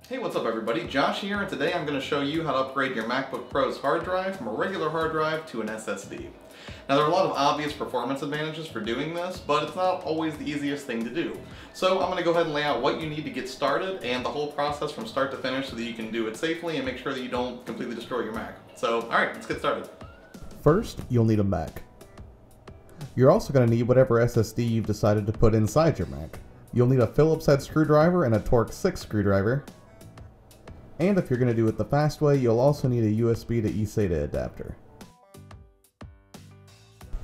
Hey, what's up everybody? Josh here, and today I'm going to show you how to upgrade your MacBook Pro's hard drive from a regular hard drive to an SSD. Now there are a lot of obvious performance advantages for doing this, but it's not always the easiest thing to do. So I'm going to go ahead and lay out what you need to get started and the whole process from start to finish so that you can do it safely and make sure that you don't completely destroy your Mac. So alright, let's get started. First, you'll need a Mac. You're also going to need whatever SSD you've decided to put inside your Mac. You'll need a Phillips head screwdriver and a Torx 6 screwdriver. And if you're going to do it the fast way, you'll also need a USB to eSATA adapter.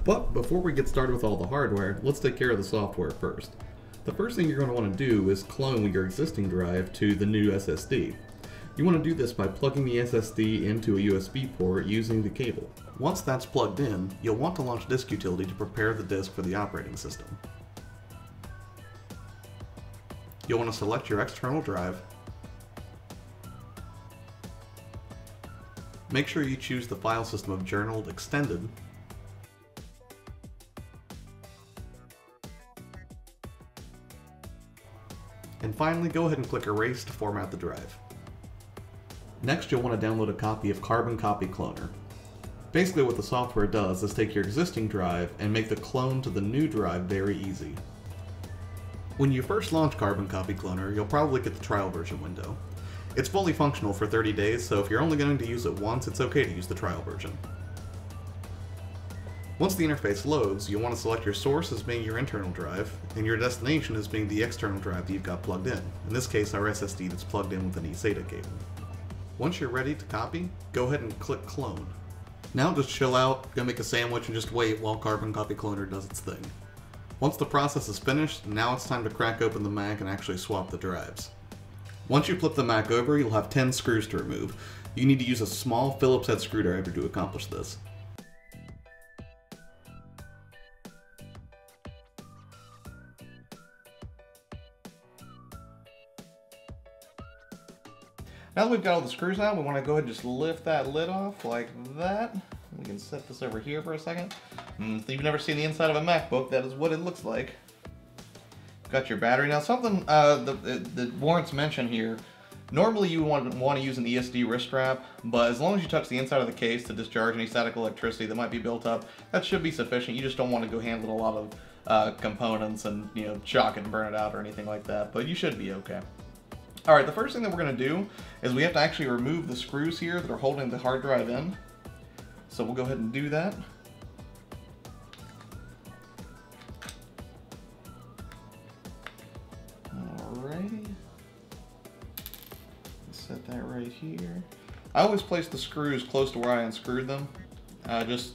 But before we get started with all the hardware, let's take care of the software first. The first thing you're going to want to do is clone your existing drive to the new SSD. You want to do this by plugging the SSD into a USB port using the cable. Once that's plugged in, you'll want to launch Disk Utility to prepare the disk for the operating system. You'll want to select your external drive. Make sure you choose the file system of Journaled Extended. And finally, go ahead and click Erase to format the drive. Next, you'll want to download a copy of Carbon Copy Cloner. Basically what the software does is take your existing drive and make the clone to the new drive very easy. When you first launch Carbon Copy Cloner, you'll probably get the trial version window. It's fully functional for 30 days, so if you're only going to use it once, it's okay to use the trial version. Once the interface loads, you'll want to select your source as being your internal drive, and your destination as being the external drive that you've got plugged in. In this case, our SSD that's plugged in with an eSATA cable. Once you're ready to copy, go ahead and click Clone. Now just chill out, go make a sandwich, and just wait while Carbon Copy Cloner does its thing. Once the process is finished, now it's time to crack open the Mac and actually swap the drives. Once you flip the Mac over, you'll have 10 screws to remove. You need to use a small Phillips head screwdriver to accomplish this. Now that we've got all the screws out, we want to go ahead and just lift that lid off like that. We can set this over here for a second. If you've never seen the inside of a MacBook, that is what it looks like. Got your battery. Now something that warrants mention here, normally you want to use an ESD wrist strap, but as long as you touch the inside of the case to discharge any static electricity that might be built up, that should be sufficient. You just don't want to go handling a lot of components and, you know, shock it and burn it out or anything like that, but you should be okay. Alright, the first thing that we're going to do is we have to actually remove the screws here that are holding the hard drive in. So we'll go ahead and do that. Alrighty. Set that right here. I always place the screws close to where I unscrewed them, just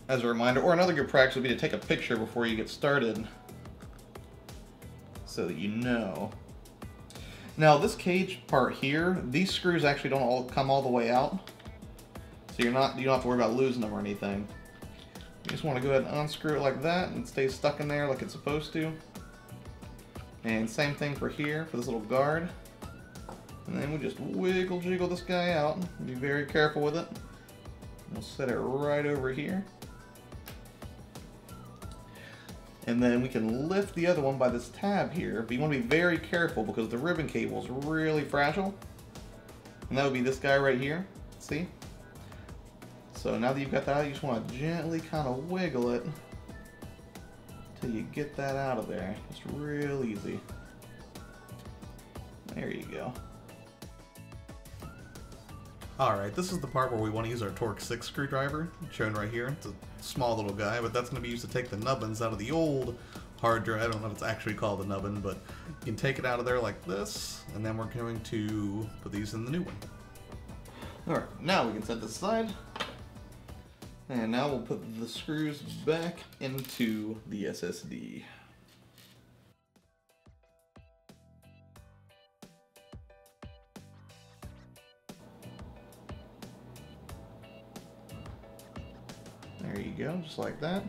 as a reminder. Or another good practice would be to take a picture before you get started, so that you know. Now this cage part here, these screws actually don't all come all the way out, so you don't have to worry about losing them or anything. You just want to go ahead and unscrew it like that, and it stays stuck in there like it's supposed to. And same thing for here, for this little guard. And then we just wiggle jiggle this guy out. Be very careful with it. We'll set it right over here. And then we can lift the other one by this tab here, but you want to be very careful because the ribbon cable is really fragile. And that would be this guy right here, see? So now that you've got that out, you just want to gently kind of wiggle it until you get that out of there. Just real easy. There you go. Alright, this is the part where we want to use our Torx 6 screwdriver, shown right here. It's a small little guy, but that's going to be used to take the nubbins out of the old hard drive. I don't know if it's actually called a nubbin, but you can take it out of there like this, and then we're going to put these in the new one. Alright, now we can set this aside. And now we'll put the screws back into the SSD. There you go, just like that.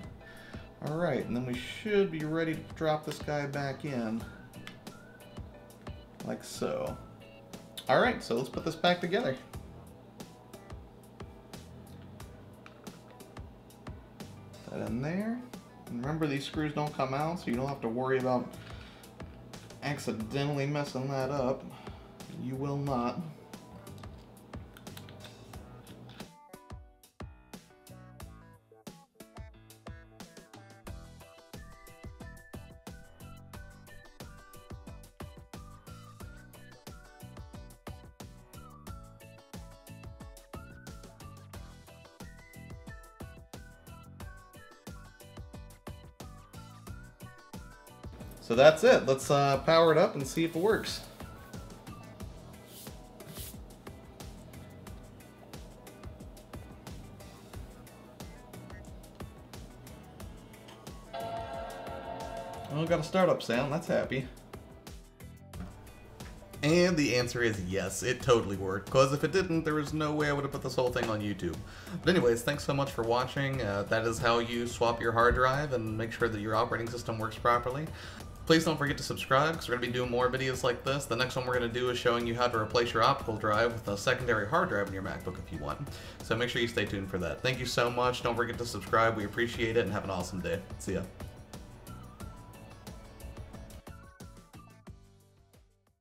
Alright, and then we should be ready to drop this guy back in. Like so. Alright, so let's put this back together. Put that in there. And remember, these screws don't come out, so you don't have to worry about accidentally messing that up. You will not. So that's it. Let's power it up and see if it works. Oh, got a startup sound. That's happy. And the answer is yes, it totally worked, because if it didn't, there was no way I would have put this whole thing on YouTube. But anyways, thanks so much for watching. That is how you swap your hard drive and make sure that your operating system works properly. Please don't forget to subscribe, because we're going to be doing more videos like this. The next one we're going to do is showing you how to replace your optical drive with a secondary hard drive in your MacBook if you want. So make sure you stay tuned for that. Thank you so much. Don't forget to subscribe. We appreciate it, and have an awesome day. See ya.